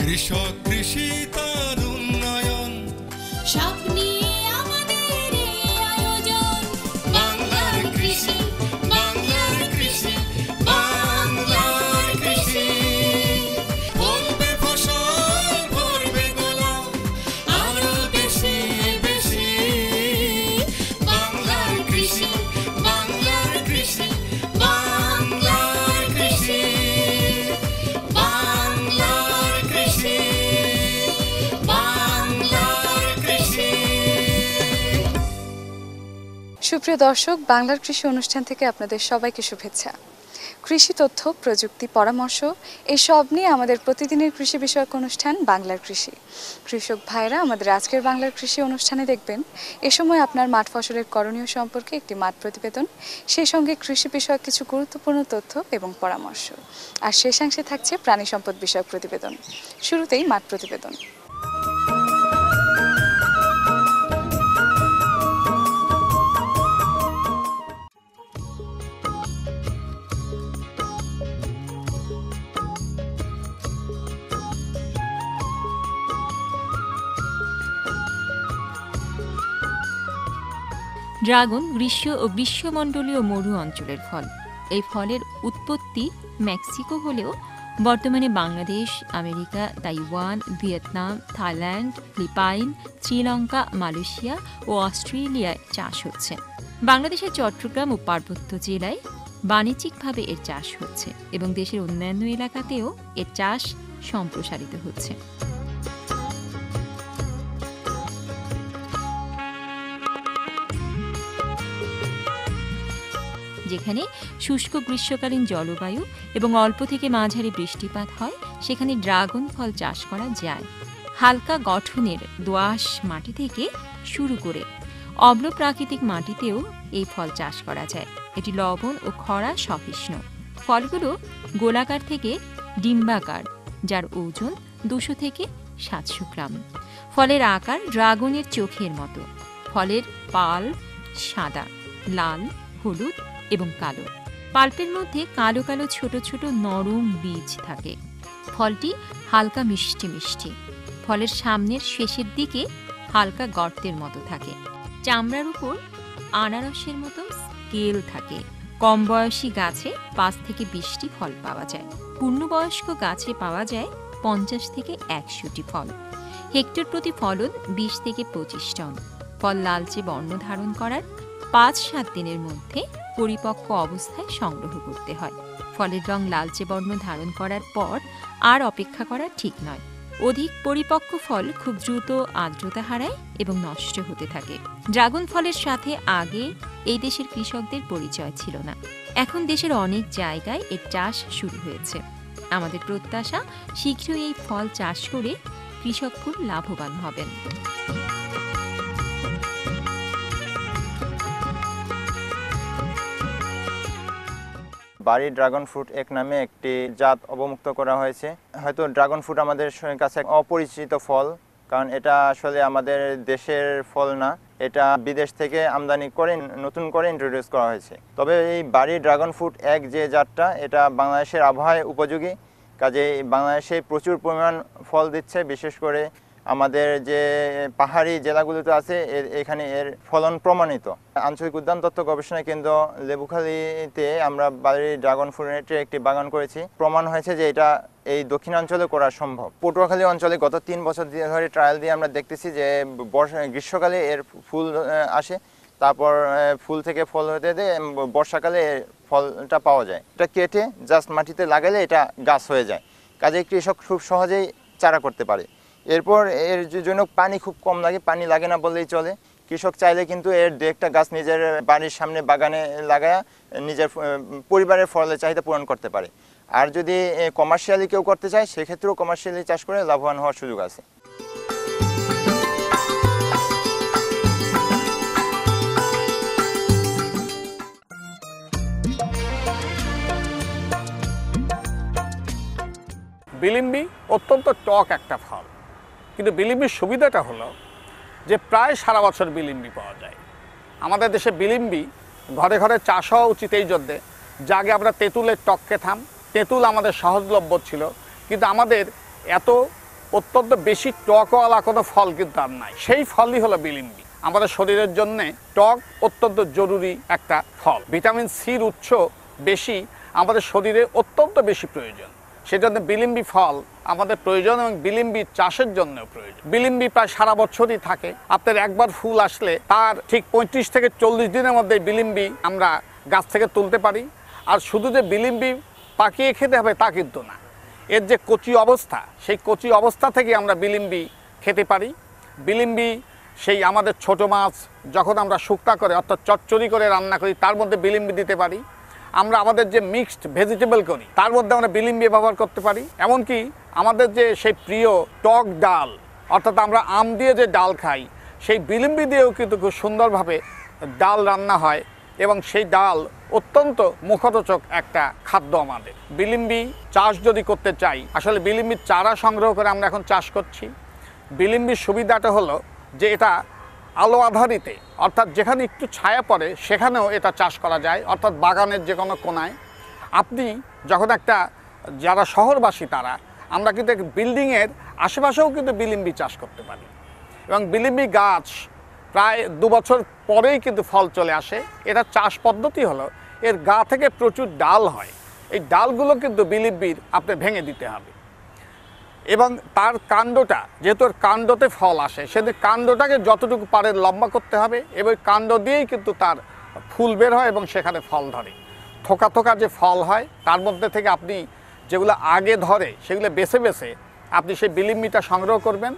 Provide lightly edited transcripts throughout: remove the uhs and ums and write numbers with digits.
কৃষক কৃষি তার উন্নয়ন সব নিয়ে আমাদের এই আয়োজন। বাংলার কৃষি, বাংলার কৃষি, বাংলার কৃষি। ফলবে ফসল ভরবে গোলা আরো বেশি বেশি। বাংলার কৃষি, বাংলার কৃষি, বাংলার কৃষি, বাংলার কৃষি, বাংলার কৃষি। সুপ্রিয় দর্শক, বাংলার কৃষি অনুষ্ঠান থেকে আপনাদের সবাইকে শুভেচ্ছা। কৃষি তথ্য, প্রযুক্তি, পরামর্শ এসব নিয়ে আমাদের প্রতিদিনের কৃষি বিষয়ক অনুষ্ঠান বাংলার কৃষি। কৃষক ভাইরা আমাদের আজকের বাংলার কৃষি অনুষ্ঠানে দেখবেন এ সময় আপনার মাঠ ফসলের করণীয় সম্পর্কে একটি মাঠ প্রতিবেদন, সেই সঙ্গে কৃষি বিষয়ক কিছু গুরুত্বপূর্ণ তথ্য এবং পরামর্শ, আর শেষাংশে থাকছে প্রাণী সম্পদ বিষয়ক প্রতিবেদন। শুরুতেই মাঠ প্রতিবেদন। ড্রাগন গ্রীষ্ম ও গ্রীষ্মমণ্ডলীয় মরু অঞ্চলের ফল। এই ফলের উৎপত্তি মেক্সিকো হলেও বর্তমানে Bangladesh, America, Taiwan, Vietnam, Thailand, Philippine, Sri Lanka, Malaysia ও অস্ট্রেলিয়ায় চাষ হচ্ছে। বাংলাদেশের চট্টগ্রাম ও পার্বত্য জেলায় বাণিজ্যিকভাবে এর চাষ হচ্ছে এবং দেশের অন্যান্য এলাকাতেও এর চাষ সম্প্রসারিত হচ্ছে। যেখানে শুষ্ক গ্রীষ্মকালীন জলবায়ু এবং অল্প থেকে মাঝারি বৃষ্টিপাত হয়, সেখানে ড্রাগন ফল চাষ করা যায়। হালকা গঠনের দোআঁশ মাটি থেকে শুরু করে অম্ল প্রাকৃতিক মাটিতেও এই ফল চাষ করা যায়। এটি লবণ ও খরা সহিষ্ণু। ফলগুলো গোলাকার থেকে ডিম্বাকার, যার ওজন 200 থেকে 700 গ্রাম। ফলের আকার ড্রাগনের চোখের মতো। ফলের পাল্প সাদা, লাল, হলুদ এবং কালো। পাল্পের মধ্যে কালো কালো ছোট ছোট নরম বীজ থাকে। ফলটি হালকা মিষ্টি মিষ্টি। ফলের সামনের শেষের দিকে হালকা গর্তের মতো থাকে। চামড়ার উপর আনারসের মতো স্কেল থাকে। কম বয়সী গাছে 5 থেকে 20টি ফল পাওয়া যায়। পূর্ণবয়স্ক গাছে পাওয়া যায় 50 থেকে 100টি ফল। হেক্টর প্রতি ফলন 20 থেকে 25 টন। ফল লালচে বর্ণ ধারণ করার 5-7 দিনের মধ্যে পরিপক্ক অবস্থায় সংগ্রহ করতে হয়। ফলের রং লালচে বর্ণ ধারণ করার পর আর অপেক্ষা করা ঠিক নয়। অধিক পরিপক্ক ফল খুব দ্রুত আর্দ্রতা হারায় এবং নষ্ট হতে থাকে। ড্রাগন ফলের সাথে আগে এই দেশের কৃষকদের পরিচয় ছিল না। এখন দেশের অনেক জায়গায় এর চাষ শুরু হয়েছে। আমাদের প্রত্যাশা, শীঘ্রই এই ফল চাষ করে কৃষক খুব লাভবান হবেন। বাড়ি ড্রাগন ফ্রুট এক নামে একটি জাত অবমুক্ত করা হয়েছে। হয়তো ড্রাগন ফ্রুট আমাদের কাছে অপরিচিত ফল, কারণ এটা আসলে আমাদের দেশের ফল না। এটা বিদেশ থেকে আমদানি করে নতুন করে ইন্ট্রোডিউস করা হয়েছে। তবে এই বাড়ি ড্রাগন ফ্রুট এক যে জাতটা, এটা বাংলাদেশের আবহাওয়ায় উপযোগী, কাজে বাংলাদেশে প্রচুর পরিমাণ ফল দিচ্ছে। বিশেষ করে আমাদের যে পাহাড়ি জেলাগুলোতে আছে এখানে এর ফলন প্রমাণিত। আঞ্চলিক উদ্যান তত্ত্ব গবেষণা কেন্দ্র লেবুখালীতে আমরা বাড়ি ড্রাগন ফ্রুটের একটি বাগান করেছি। প্রমাণ হয়েছে যে এটা এই দক্ষিণাঞ্চলে করা সম্ভব। পটুয়াখালী অঞ্চলে গত 3 বছর ধরে ট্রায়াল দিয়ে আমরা দেখতেছি যে গ্রীষ্মকালে এর ফুল আসে, তারপর ফুল থেকে ফল হতে বর্ষাকালে ফলটা পাওয়া যায়। এটা কেটে জাস্ট মাটিতে লাগালে এটা গাছ হয়ে যায়। কাজে কৃষক খুব সহজেই চারা করতে পারে। এরপর এর জন্য পানি খুব কম লাগে, পানি লাগে না বললেই চলে। কৃষক চাইলে কিন্তু এর 2-1টা গাছ নিজের বাড়ির সামনে বাগানে লাগায়া নিজের পরিবারের ফলের চাহিদা পূরণ করতে পারে। আর যদি কমার্শিয়ালি কেউ করতে চায়, সেক্ষেত্রেও কমার্শিয়ালি চাষ করে লাভবান হওয়ার সুযোগ আছে। বিলিম্বি অত্যন্ত টক একটা ফল, কিন্তু বিলিম্বির সুবিধাটা হলো যে প্রায় সারা বছর বিলিম্বি পাওয়া যায়। আমাদের দেশে বিলিম্বি ঘরে ঘরে চাষ হওয়া উচিত এই জন্যে, যে আগে আমরা তেঁতুলের টক খেতাম। তেঁতুল আমাদের সহজলভ্য ছিল, কিন্তু আমাদের এত অত্যন্ত বেশি টকওয়ালা কোনো ফল কিন্তু আর নাই। সেই ফলই হলো বিলিম্বি। আমাদের শরীরের জন্য টক অত্যন্ত জরুরি একটা ফল। ভিটামিন সির উৎস বেশি, আমাদের শরীরে অত্যন্ত বেশি প্রয়োজন। সেজন্য বিলিম্বি ফল আমাদের প্রয়োজন এবং বিলিম্বি চাষের জন্যও প্রয়োজন। বিলিম্বি প্রায় সারা বছরই থাকে। আপনার একবার ফুল আসলে তার ঠিক 35 থেকে 40 দিনের মধ্যে বিলিম্বি আমরা গাছ থেকে তুলতে পারি। আর শুধু যে বিলিম্বি পাকিয়ে খেতে হবে তা কিন্তু না, এর যে কচি অবস্থা, সেই কচি অবস্থা থেকে আমরা বিলিম্বি খেতে পারি। বিলিম্বি সেই আমাদের ছোট মাছ যখন আমরা শুকনা করে অর্থাৎ চচ্চড়ি করে রান্না করি তার মধ্যে বিলিম্বি দিতে পারি। আমরা আমাদের যে মিক্সড ভেজিটেবল করি তার মধ্যে আমরা বিলিম্বি ব্যবহার করতে পারি। এমনকি আমাদের যে সেই প্রিয় টক ডাল, অর্থাৎ আমরা আম দিয়ে যে ডাল খাই, সেই বিলিম্বি দিয়েও কিন্তু খুব সুন্দরভাবে ডাল রান্না হয় এবং সেই ডাল অত্যন্ত মুখরোচক একটা খাদ্য আমাদের। বিলিম্বি চাষ যদি করতে চাই, আসলে বিলিম্বির চারা সংগ্রহ করে আমরা এখন চাষ করছি। বিলিম্বির সুবিধাটা হলো যে এটা আলো আধারিতে, অর্থাৎ যেখানে একটু ছায়া পড়ে সেখানেও এটা চাষ করা যায়, অর্থাৎ বাগানের যে কোনো কোনায়। আপনি যখন একটা, যারা শহরবাসী তারা, আমরা কিন্তু বিল্ডিংয়ের আশেপাশেও কিন্তু বিলিম্বি চাষ করতে পারি এবং বিলিম্বি গাছ প্রায় 2 বছর পরেই কিন্তু ফল চলে আসে। এটা চাষ পদ্ধতি হলো এর গা থেকে প্রচুর ডাল হয়, এই ডালগুলো কিন্তু বিলিম্বির আপনি ভেঙে দিতে হবে এবং তার কাণ্ডটা, যেহেতু ওর কাণ্ডতে ফল আসে, সেদিন কাণ্ডটাকে যতটুকু পারে লম্বা করতে হবে এবং কাণ্ড দিয়েই কিন্তু তার ফুল বের হয় এবং সেখানে ফল ধরে। থোকা থোকা যে ফল হয় তার মধ্যে থেকে আপনি যেগুলো আগে ধরে সেগুলো বেছে বেছে আপনি সেই বিলিম্বিটা সংগ্রহ করবেন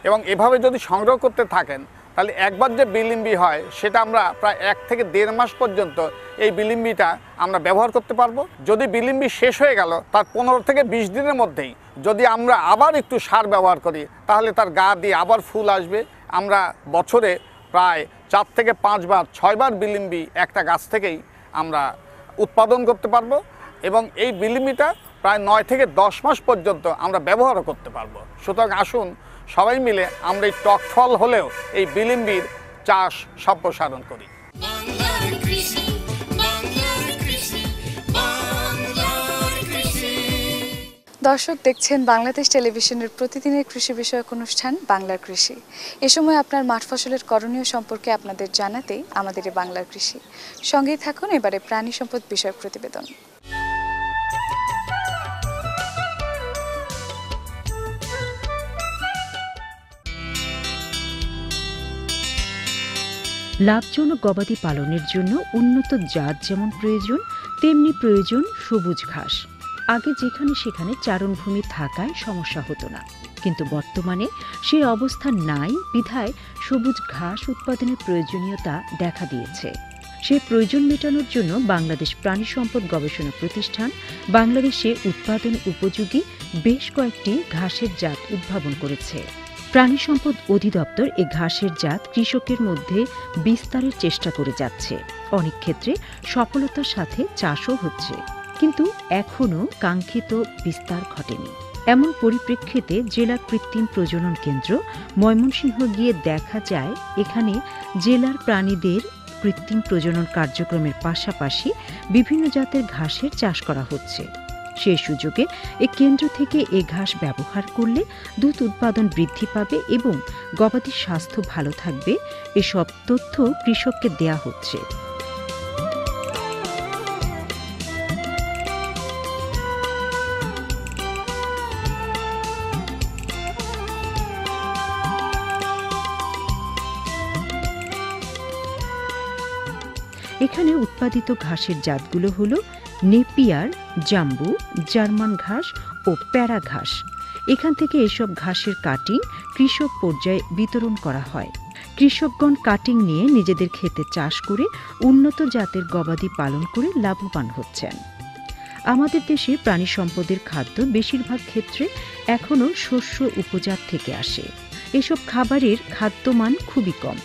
এবং এভাবে যদি সংগ্রহ করতে থাকেন তাহলে একবার যে বিলিম্বি হয় সেটা আমরা প্রায় 1 থেকে 1.5 মাস পর্যন্ত এই বিলিম্বিটা আমরা ব্যবহার করতে পারবো। যদি বিলিম্বি শেষ হয়ে গেল তার 15 থেকে 20 দিনের মধ্যেই যদি আমরা আবার একটু সার ব্যবহার করি তাহলে তার গা দিয়ে আবার ফুল আসবে। আমরা বছরে প্রায় 4 থেকে 5 বার 6 বার বিলিম্বি একটা গাছ থেকেই আমরা উৎপাদন করতে পারবো এবং এই বিলিম্বিটা প্রায় 9 থেকে 10 মাস পর্যন্ত আমরা ব্যবহারও করতে পারবো। সুতরাং আসুন সবাই মিলে আমরা এই টক ফল হলেও এই বিলিম্বির চাষ সম্প্রসারণ করি। বাংলার কৃষি, বাংলার কৃষি, বাংলার কৃষি। দর্শক দেখছেন বাংলাদেশ টেলিভিশনের প্রতিদিনের কৃষি বিষয়ক অনুষ্ঠান বাংলার কৃষি। এ সময় আপনার মাঠ ফসলের করণীয় সম্পর্কে আপনাদের জানাতেই আমাদের এই বাংলার কৃষি। সঙ্গেই থাকুন এবারে প্রাণী সম্পদ বিষয়ক প্রতিবেদন। লাভজনক গবাদি পালনের জন্য উন্নত জাত যেমন প্রয়োজন, তেমনি প্রয়োজন সবুজ ঘাস। আগে যেখানে সেখানে চারণভূমি থাকায় সমস্যা হতো না, কিন্তু বর্তমানে সেই অবস্থা নাই বিধায় সবুজ ঘাস উৎপাদনের প্রয়োজনীয়তা দেখা দিয়েছে। সেই প্রয়োজন মেটানোর জন্য বাংলাদেশ প্রাণী সম্পদ গবেষণা প্রতিষ্ঠান বাংলাদেশে উৎপাদন উপযোগী বেশ কয়েকটি ঘাসের জাত উদ্ভাবন করেছে। প্রাণী সম্পদ অধিদপ্তর এই ঘাসের জাত কৃষকের মধ্যে বিস্তারের চেষ্টা করে যাচ্ছে। অনেক ক্ষেত্রে সফলতার সাথে চাষও হচ্ছে, কিন্তু এখনও কাঙ্ক্ষিত বিস্তার ঘটেনি। এমন পরিপ্রেক্ষিতে জেলা কৃত্রিম প্রজনন কেন্দ্র ময়মনসিংহ গিয়ে দেখা যায় এখানে জেলার প্রাণীদের কৃত্রিম প্রজনন কার্যক্রমের পাশাপাশি বিভিন্ন জাতের ঘাসের চাষ করা হচ্ছে। সেই সুযোগে এই কেন্দ্র থেকে এ ঘাস ব্যবহার করলে দুধ উৎপাদন বৃদ্ধি পাবে এবং গবাদির স্বাস্থ্য ভালো থাকবে, এসব তথ্য কৃষককে দেয়া হচ্ছে। এখানে উৎপাদিত ঘাসের জাতগুলো হল নেপিয়ার, জাম্বু, জার্মান ঘাস ও প্যারা ঘাস। এখান থেকে এসব ঘাসের কাটিং কৃষক পর্যায়ে বিতরণ করা হয়। কৃষকগণ কাটিং নিয়ে নিজেদের ক্ষেতে চাষ করে উন্নত জাতের গবাদি পালন করে লাভবান হচ্ছেন। আমাদের দেশে প্রাণী সম্পদের খাদ্য বেশিরভাগ ক্ষেত্রে এখনও শস্য উপজাত থেকে আসে। এসব খাবারের খাদ্যমান খুবই কম।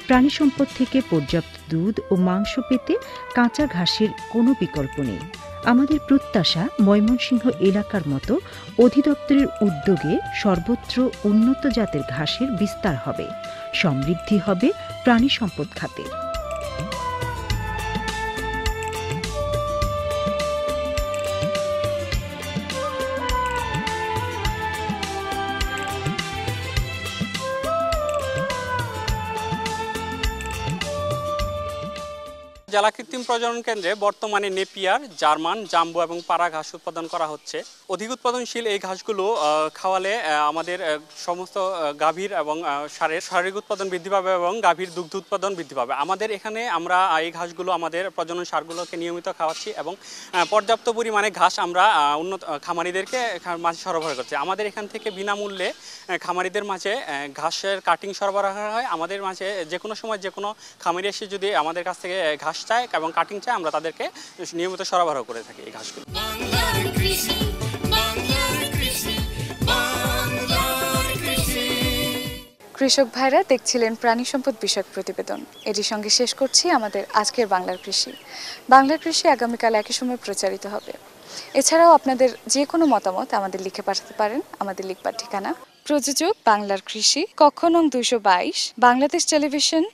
প্রাণী সম্পদ থেকে পর্যাপ্ত দুধ ও মাংস পেতে কাঁচা ঘাসের কোনো বিকল্প নেই। আমাদের প্রত্যাশা ময়মনসিংহ এলাকার মতো অধিদপ্তরের উদ্যোগে সর্বত্র উন্নত জাতের ঘাসের বিস্তার হবে, সমৃদ্ধি হবে প্রাণী সম্পদ খাতে। জেলা কৃত্রিম প্রজনন কেন্দ্রে বর্তমানে নেপিয়ার, জার্মান, জাম্বো এবং পাড়া ঘাস উৎপাদন করা হচ্ছে। অধিক উৎপাদনশীল এই ঘাসগুলো খাওয়ালে আমাদের সমস্ত গাভীর এবং ষাঁড়ের শারীরিক উৎপাদন বৃদ্ধি পাবে এবং গাভীর দুগ্ধ উৎপাদন বৃদ্ধি পাবে। আমাদের এখানে আমরা এই ঘাসগুলো আমাদের প্রজনন ষাঁড়গুলোকে নিয়মিত খাওয়াচ্ছি এবং পর্যাপ্ত পরিমাণে ঘাস আমরা উন্নত খামারিদেরকে মাঝে সরবরাহ করছি। আমাদের এখান থেকে বিনামূল্যে খামারিদের মাঝে ঘাসের কাটিং সরবরাহ হয়। আমাদের মাঝে যে কোনো সময় যে কোনো খামারি এসে যদি আমাদের কাছ থেকে ঘাস চায় এবং কাটিং চায়, আমরা তাদেরকে নিয়মিত সরবরাহ করে থাকি এই ঘাসগুলো। বাংলার কৃষি, বাংলার কৃষি, বাংলার কৃষি। কৃষক ভাইরা দেখছিলেন প্রাণী সম্পদ বিষয়ক প্রতিবেদন। এটির সঙ্গে শেষ করছি আমাদের আজকের বাংলার কৃষি। বাংলার কৃষি আগামীকাল একই সময় প্রচারিত হবে। এছাড়াও আপনাদের যে কোনো মতামত আমাদের লিখে পাঠাতে পারেন। আমাদের লিখবার ঠিকানা প্রযোজক বাংলার কৃষি, কক্ষ নং 222, বাংলাদেশ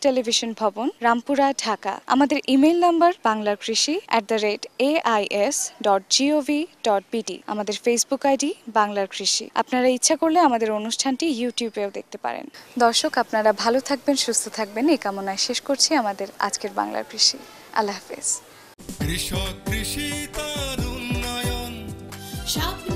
টেলিভিশন ভবন, রামপুরা, ঢাকা। আমাদের ইমেইল নাম্বার banglarkrishi@ais.gov.pt। আমাদের ফেসবুক আইডি বাংলার কৃষি। আপনারা ইচ্ছা করলে আমাদের অনুষ্ঠানটি ইউটিউবেও দেখতে পারেন। দর্শক, আপনারা ভালো থাকবেন, সুস্থ থাকবেন, এই কামনায় শেষ করছি আমাদের আজকের বাংলার কৃষি। আল্লাহ হাফেজ। কৃষক কৃষি তার উন্নয়ন স্বপ্ন